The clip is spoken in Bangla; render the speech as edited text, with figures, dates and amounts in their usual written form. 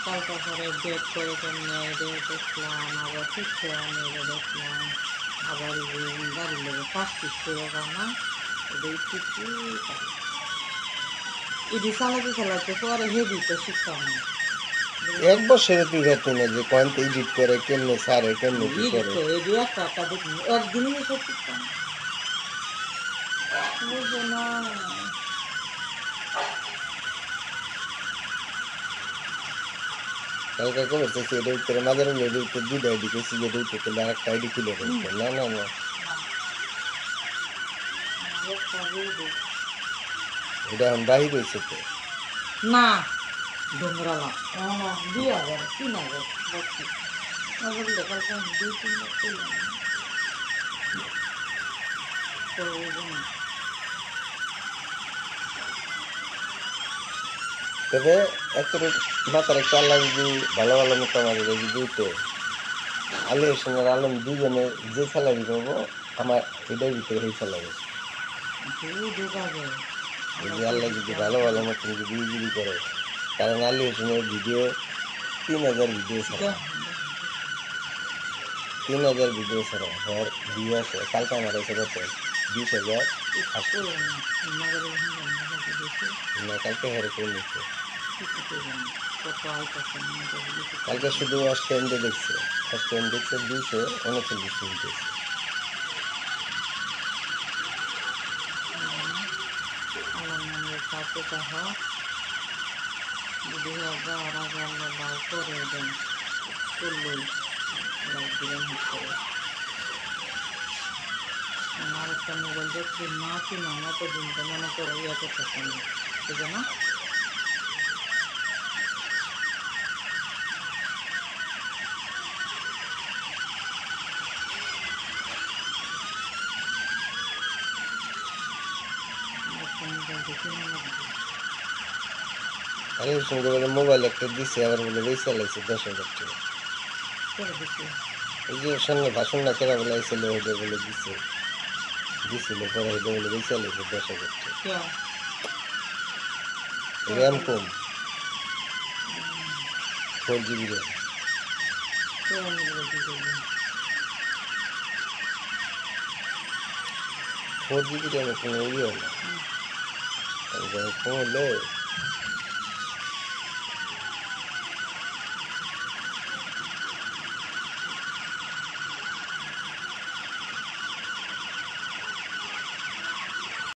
কালকে পরে ডেট করে কেমনে দেখলাম, আবার শিখতে আমি দেখলাম, আবার গাড়ি লেগে প্লাস্টিক করে না এটা একটু এটি চালাতে পরে হেভি তো শিখতাম না। এক বছরে তুই যাতি না যে কয়েনতে এডিট করে কেমনে সারে কেমনে কি করে এটি একটা দেখুন একদিনই সব শিখতাম বুঝো না। কালকে করতেছি এটা উত্তরে মাঝে মাঝে এটা উত্তর দুইটা আইডি করছি যেটা উত্তর করলে আর একটা আইডি খুলে রাখতে না না না এটা এখন বাহির হয়েছে তো না ডোমরালা 2000 3000 নজর দেখার পর 2-3 লাখ তবে একটা মাথার একটা আল্লাহ যদি ভালো ভালো মতো আমাদের যদি দিতে আলী হোসেনের আলম দুজনে যে স্যালারি পাবো আমার এটার ভিতরে সেই স্যালারি যদি আল্লাহ যদি ভালো ভালো মতন যদি ইউজি করে কারণ আলী হোসেনের ভিডিও 3000 ভিডিও ছাড়া 3000 ভিডিও ছাড়া হ্যাঁ ভিউ আছে কালকে আমার এসে কত 20,000 না কালকে হেরে করে নিচ্ছে কালকে শুধু অস্ট্রেন্ডে দেখছে অস্ট্রেন্ড দেখছে 239 মিনিট আমার একটা মোবাইল দেখছি না কিনা এতদিন তো মনে করো ইয়াতে থাকেন ঠিক না একটা মোবাইল দেখি না আলী হোসেনকে বলে মোবাইল একটা দিছে আবার বলে বেশি চালাইছে 10,000 টাকা করে দিচ্ছি এই যে সঙ্গে ভাষণ না কেনা বলে আইছিল ওইটা বলে দিছিল পরে ওইটা বলে বেশি চালাইছে 10,000 টাকা র্যাম কম 4 GB র্যাম 4 GB র্যামে কোনো ইয়ে হয় না কম হলে